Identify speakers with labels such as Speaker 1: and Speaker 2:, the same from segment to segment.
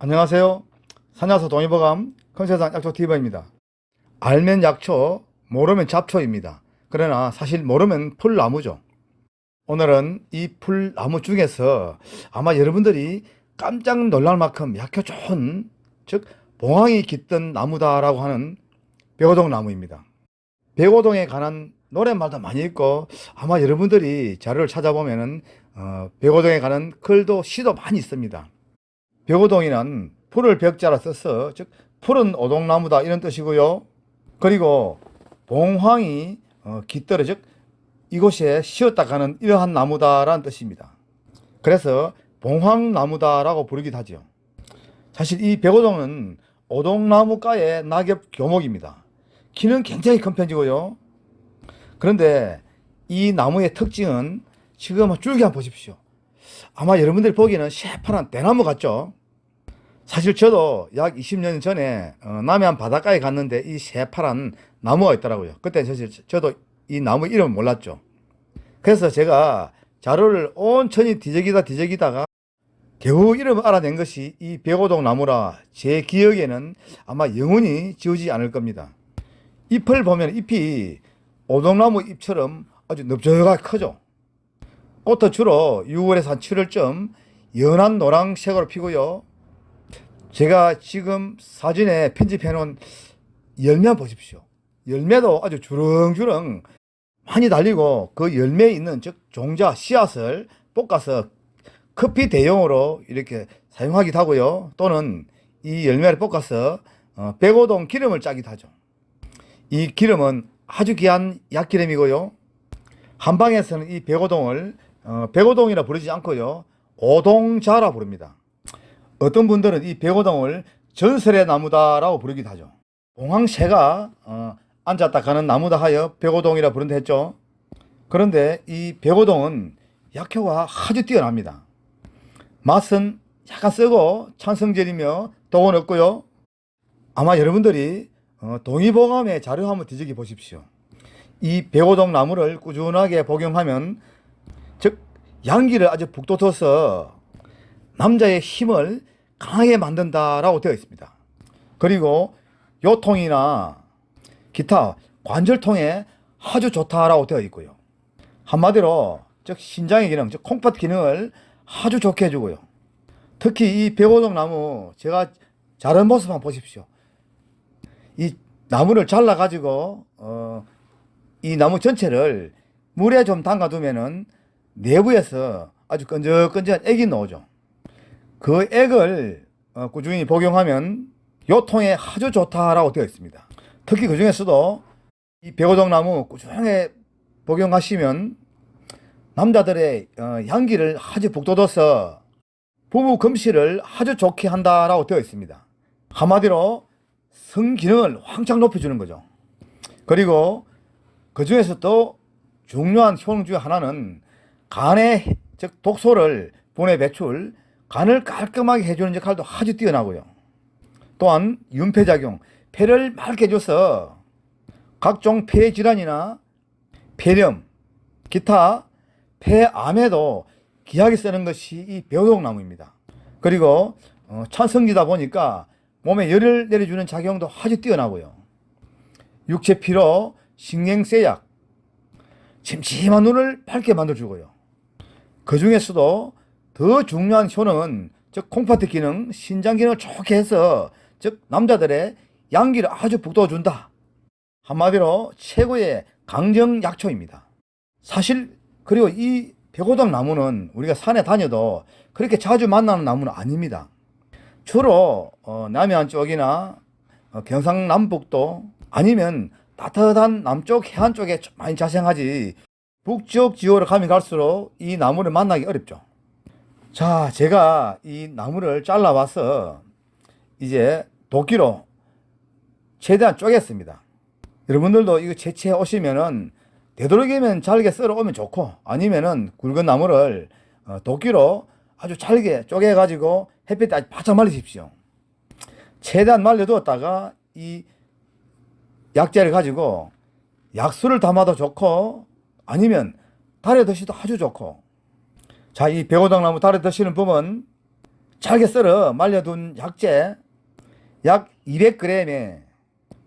Speaker 1: 안녕하세요. 산야서 동의보감 컨세상 약초TV입니다. 알면 약초, 모르면 잡초입니다. 그러나 사실 모르면 풀나무죠. 오늘은 이 풀나무 중에서 아마 여러분들이 깜짝 놀랄 만큼 약효 좋은, 즉 봉황이 깃든 나무다라고 하는 백오동 나무입니다. 백오동에 관한 노랫말도 많이 있고 아마 여러분들이 자료를 찾아보면은 백오동에 관한 글도 시도 많이 있습니다. 벽오동이는 풀을 벽자라 써서 즉 푸른 오동나무다 이런 뜻이고요. 그리고 봉황이 깃들어 즉 이곳에 쉬었다 가는 이러한 나무다라는 뜻입니다. 그래서 봉황나무다라고 부르기도 하죠. 사실 이 백오동은 오동나무과의 낙엽 교목입니다. 키는 굉장히 큰 편이고요. 그런데 이 나무의 특징은 지금 줄기 한번 보십시오. 아마 여러분들이 보기에는 새파란 대나무 같죠? 사실 저도 약 20년 전에 남해안 바닷가에 갔는데 이 새파란 나무가 있더라고요. 그때 사실 저도 이 나무 이름을 몰랐죠. 그래서 제가 자료를 온천히 뒤적이다가 겨우 이름을 알아낸 것이 이 백오동 나무라 제 기억에는 아마 영원히 지우지 않을 겁니다. 잎을 보면 잎이 오동나무 잎처럼 아주 넓적하게 크죠. 꽃도 주로 6월에서 한 7월쯤 연한 노란색으로 피고요. 제가 지금 사진에 편집해 놓은 열매 보십시오. 열매도 아주 주렁주렁 많이 달리고 그 열매에 있는 즉 종자 씨앗을 볶아서 커피 대용으로 이렇게 사용하기도 하고요. 또는 이 열매를 볶아서 백오동 기름을 짜기도 하죠. 이 기름은 아주 귀한 약기름이고요. 한방에서는 이 백오동을 백오동이라 부르지 않고요. 오동자라 부릅니다. 어떤 분들은 이 백오동을 전설의 나무다라고 부르기도 하죠. 봉황새가 앉았다 가는 나무다 하여 백오동이라 부른다 했죠. 그런데 이 백오동은 약효가 아주 뛰어납니다. 맛은 약간 쓰고 찬성질이며 독은 없고요. 아마 여러분들이 동의보감의 자료 한번 뒤적여 보십시오. 이 백오동 나무를 꾸준하게 복용하면 즉 양기를 아주 북돋워서 남자의 힘을 강하게 만든다라고 되어 있습니다. 그리고 요통이나 기타 관절통에 아주 좋다라고 되어 있고요. 한마디로 즉 신장의 기능, 즉 콩팥 기능을 아주 좋게 해주고요. 특히 이 백오동 나무 제가 자른 모습 한번 보십시오. 이 나무를 잘라 가지고 이 나무 전체를 물에 좀 담가두면은 내부에서 아주 끈적끈적한 액이 나오죠. 그 액을 꾸준히 복용하면 요통에 아주 좋다라고 되어 있습니다. 특히 그 중에서도 이 백오동 나무 꾸준하게 복용하시면 남자들의 향기를 아주 북돋워서 부부 금실을 아주 좋게 한다라고 되어 있습니다. 한마디로 성기능을 왕창 높여주는 거죠. 그리고 그 중에서 또 중요한 효능 중 하나는 간의 즉 독소를 분해 배출, 간을 깔끔하게 해주는 역할도 아주 뛰어나고요. 또한 윤폐작용, 폐를 맑게 해줘서 각종 폐질환이나 폐렴, 기타 폐암에도 귀하게 쓰는 것이 이 백오동나무입니다. 그리고 찬성지다 보니까 몸에 열을 내려주는 작용도 아주 뛰어나고요. 육체 피로, 신경쇠약, 침침한 눈을 밝게 만들어주고요. 그 중에서도 더 중요한 효능은 즉 콩팥의 기능, 신장 기능을 좋게 해서 즉 남자들의 양기를 아주 북돋워준다. 한마디로 최고의 강정 약초입니다. 사실 그리고 이 백오동 나무는 우리가 산에 다녀도 그렇게 자주 만나는 나무는 아닙니다. 주로 남해안 쪽이나 경상남북도 아니면 따뜻한 남쪽 해안 쪽에 많이 자생하지 북쪽 지역으로 가면 갈수록 이 나무를 만나기 어렵죠. 자, 제가 이 나무를 잘라와서 이제 도끼로 최대한 쪼갰습니다. 여러분들도 이거 채취해 오시면은 되도록이면 잘게 썰어 오면 좋고 아니면은 굵은 나무를 도끼로 아주 잘게 쪼개 가지고 햇빛에 아주 바짝 말리십시오. 최대한 말려두었다가 이 약재를 가지고 약수를 담아도 좋고 아니면 달에 드시도 아주 좋고. 자, 이 백오동 나무 달에 드시는 법은 잘게 썰어 말려둔 약재 약 200g에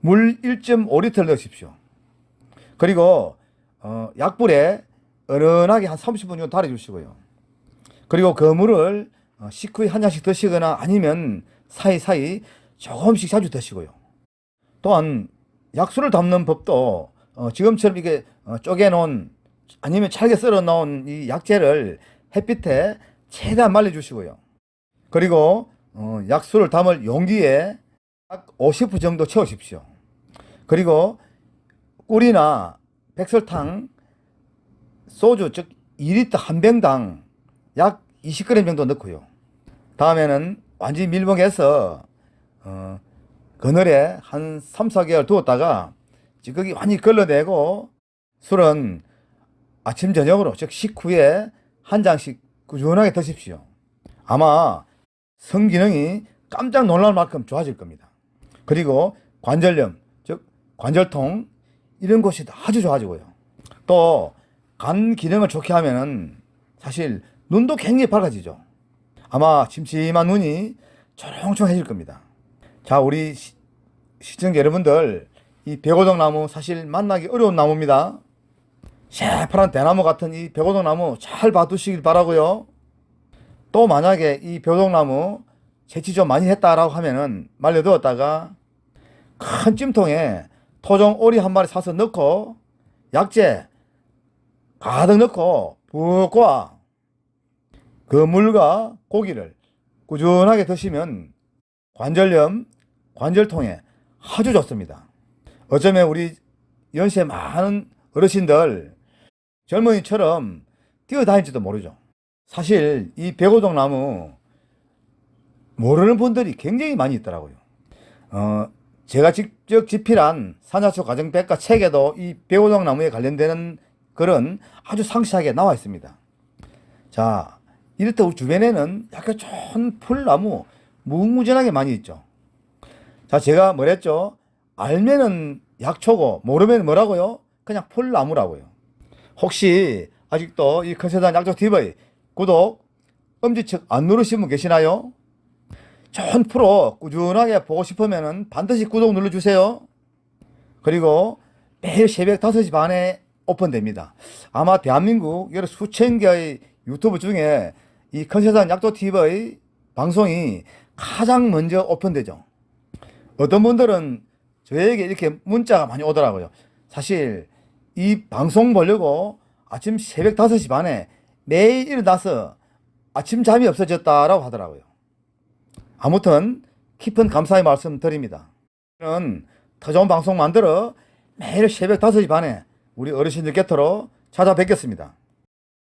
Speaker 1: 물 1.5리터를 넣으십시오. 그리고 약불에 은은하게 한 30분 정도 달여주시고요. 그리고 그 물을 식후에 한 잔씩 드시거나 아니면 사이사이 조금씩 자주 드시고요. 또한 약수를 담는 법도 지금처럼 이게 쪼개놓은 아니면 잘게 썰어 놓은 이 약재를 햇빛에 최대한 말려주시고요. 그리고 약수를 담을 용기에 약 50% 정도 채우십시오. 그리고 꿀이나 백설탕, 소주 즉 2리터 한 병당 약 20g 정도 넣고요. 다음에는 완전히 밀봉해서 그늘에 한 3, 4개월 두었다가 찌꺼기 완전히 걸러내고 술은 아침 저녁으로 즉 식후에 한 잔씩 꾸준하게 드십시오. 아마 성기능이 깜짝 놀랄 만큼 좋아질 겁니다. 그리고 관절염 즉 관절통 이런 곳이 아주 좋아지고요. 또 간 기능을 좋게 하면은 사실 눈도 굉장히 밝아지죠. 아마 침침한 눈이 초롱초롱해질 겁니다. 자, 우리 시청자 여러분들, 이 백오동나무 사실 만나기 어려운 나무입니다. 새파란 대나무 같은 이 백오동나무 잘 봐두시길 바라고요. 또 만약에 이 백오동나무 채취 좀 많이 했다라고 하면은 말려두었다가 큰 찜통에 토종 오리 한 마리 사서 넣고 약재 가득 넣고 푹 고아 그 물과 고기를 꾸준하게 드시면 관절염, 관절통에 아주 좋습니다. 어쩌면 우리 연세 많은 어르신들 젊은이처럼 뛰어다닐지도 모르죠. 사실 이 백오동나무 모르는 분들이 굉장히 많이 있더라고요. 제가 직접 집필한 산야초 가정백과 책에도 이 백오동나무에 관련되는 글은 아주 상세하게 나와 있습니다. 자, 이렇다 우리 주변에는 약간 좋은 풀나무 무궁무진하게 많이 있죠. 자, 제가 뭐랬죠? 알면은 약초고 모르면 뭐라고요? 그냥 풀나무라고요. 혹시 아직도 이 큰세상 약초TV 구독, 엄지척 안 누르신 분 계시나요? 좋은 프로 꾸준하게 보고 싶으면 반드시 구독 눌러주세요. 그리고 매일 새벽 5시 반에 오픈됩니다. 아마 대한민국 여러 수천 개의 유튜브 중에 이 큰세상 약초TV 방송이 가장 먼저 오픈되죠. 어떤 분들은 저에게 이렇게 문자가 많이 오더라고요. 사실 이 방송 보려고 아침 새벽 5시 반에 매일 일어나서 아침 잠이 없어졌다라고 하더라고요. 아무튼 깊은 감사의 말씀 드립니다. 저는 더 좋은 방송 만들어 매일 새벽 5시 반에 우리 어르신들 곁으로 찾아뵙겠습니다.